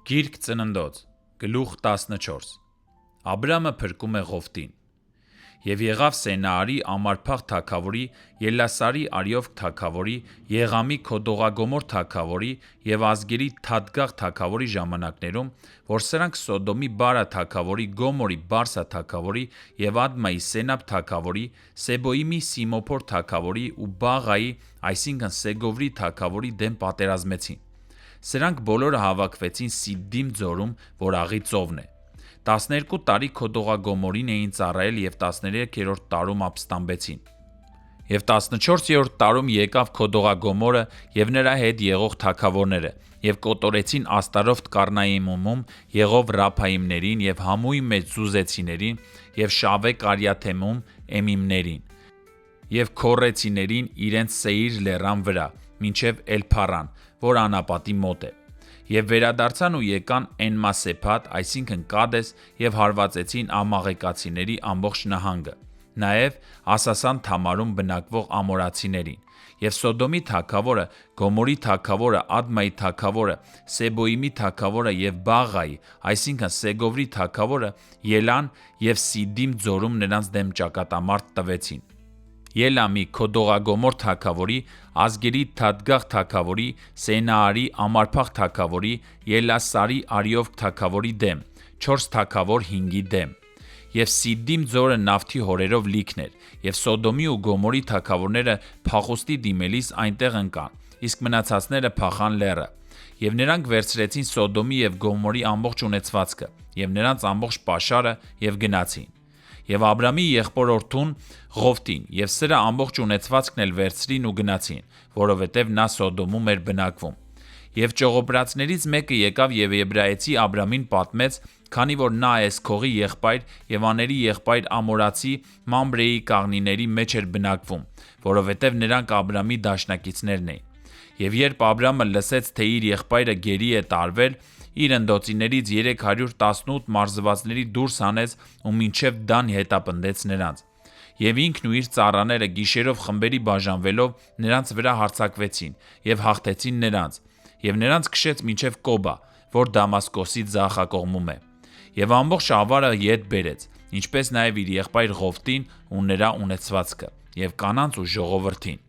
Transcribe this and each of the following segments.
Գիրք ծննդոց, գլուխ 14 Աբրամը փրկում է Ղովտին։ Եվ եղավ Սենաարի ամարփաղ թագավորի, Ելասարի Արիովք թագավորի, Եղամի Քոդողագոմոր թագավորի և ազգերի Թադգաղ թագավորի ժամանակներում, որ սրանք Սոդոմի Բարա թագավորի, Գոմորի Բարսա թագավորի և Ադմայի Սենաբ թագավորի, Սեբոյիմի Սիմոփոր թագավորի ու Բաղայի, այսինքն Սեգովրի թագավորի դեմ պատերազմեցին։ Սրանք բոլորը հավաքվեցին Սիդդիմ ձորում, որ աղի ծովն է։ 12 տարի Քոդողագոմորին էին ծառայել և 13-րդ տարում ապստամբեցին։ Եվ 14-րդ տարում եկավ Քոդողագոմորը և նրա հետ եղող թագավորները, և կոտորեցին Աստարովթ Կառնայիմում եղող Ռափայիմներին և Համուի մեջ Զուզեցիներին և Շավե Կարյաթեմում Էմիմներին, և քոռեցիներին իրենց Սեիր լեռան վրա, մինչև Էլ-Փարան, որ անապատի մոտ է։ Եվ վերադարձան ու եկան Էնմասեփաթ, այսինքն Կադես, և հարվածեցին ամաղեկացիների ամբողջ նահանգը, նաև Ասասան Թամարում բնակվող ամորացիներին, և Սոդոմի թագավորը, Գոմորի թագավորը, Ադմայի թագավորը, Սեբոյիմի թագավորը և Բաղայի, այսինքն Սեգովրի թագավորը Ելան և Սիդդիմ ձորում նրանց դեմ ճակատամարտ տվեցին։ Ելամի Քոդողագոմոր թագավորի, ազգերի Թադգաղ թագավորի, Սենաարի ամարփաղ թագավորի, Ելասարի Արիովք թագավորի դեմ, 4 թագավոր 5-ի դեմ։ Եվ Սիդդիմ ձորը նավթի հորերով լիքն էր, և Սոդոմի ու Գոմորի թագավորները փախուստի դիմելիս այնտեղ ընկան, իսկ մնացածները փախան լեռը։ Եվ նրանք վերցրեցին Սոդոմի և Գոմորի ամբողջ ունեցվածքը, և նրանց ամբողջ պաշարը և գնացին։ Եվ Աբրամի եղբորորդուն Ղովտին և սրա ամբողջ ունեցվածքն էլ վերցրին ու գնացին, որովհետև նա Սոդոմում էր բնակվում։ Եվ ճողոպրածներից մեկը եկավ և եբրայեցի Աբրամին պատմեց, քանի որ նա Էսքողի եղբայր և աների եղբայր Ամորացի Մամրեի կաղնիների մեջ էր բնակվում, որովհետև նրանք Աբրամի դաշնակիցներն էին։ Եվ երբ Աբրամը լսեց, թե իր եղբայրը գերի է տարվել, իր ընդոցիներից 318 մարզվածների դուրս հանեց ու մինչև Դան հետապնդեց նրանց։ Եվ ինքն ու իր ծառաները գիշերով խմբերի բաժանվելով նրանց վրա հարձակվեցին և հաղթեցին նրանց, և նրանց քշեց մինչև Կոբա, որ Դամասկոսի ձախակողմում է, և ամբողջ ավարը ետ բերեց, ինչպես նաև իր եղբայր Ղովտին ու նրա ունեցվածքը, և կանանց ու ժողովրդին։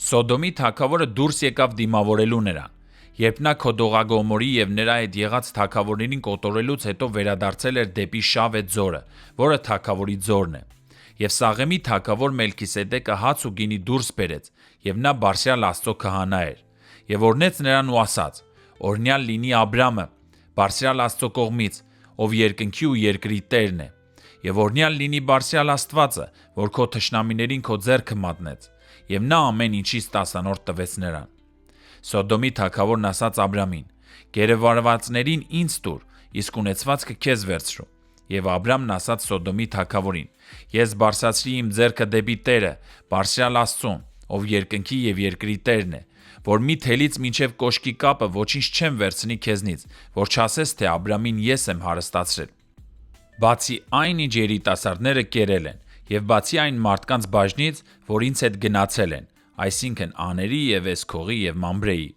Սոդոմի թագավորը դուրս եկավ դիմավորելու նրան, երբ նա Քոդողագոմորի և նրա հետ եղած թագավորներին կոտորելուց հետո վերադարձել էր դեպի Շավե ձորը, որը թագավորի ձորն է։ Եվ Սաղեմի թագավոր Մելքիսեդեկը հաց ու գինի դուրս բերեց, և նա Բարձրյալ Աստծո քահանա էր, և օրհնեց նրան ու ասաց. «Օրհնյալ լինի Աբրամը Բարձրյալ Աստծո կողմից, ով երկնքի ու երկրի Տերն է, և օրհնյալ լինի Բարձրյալ Աստվածը, որ քո թշնամիներին քո ձեռքը մատնեց, և նա ամեն ինչից 10-րդ տվեց նրան»։ Սոդոմի թագավորն ասաց Աբրամին. «Գերեվարվածներին ինձ տուր, իսկ ունեցվածքը քեզ վերցրու»։ Եվ Աբրամն ասաց Սոդոմի թագավորին. «Ես բարձրացրի իմ ձեռքը դեպի Տերը, Բարձրյալ Աստծուն, ով երկնքի և երկրի Տերն է, որ մի թելից մինչև կոշկի կապը ոչինչ չեմ վերցնի քեզնից, որ չասես, թե Աբրամին ես եմ հարստացրել, բացի այն, ինչ երիտասարդները կերել են, և բացի այն մարդկանց բաժնից, որ ինձ հետ գնացել են, այսինքն Աների և Էսքողի և Մամրեի,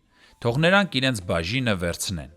թող նրանք իրենց բաժինը վերցնեն»։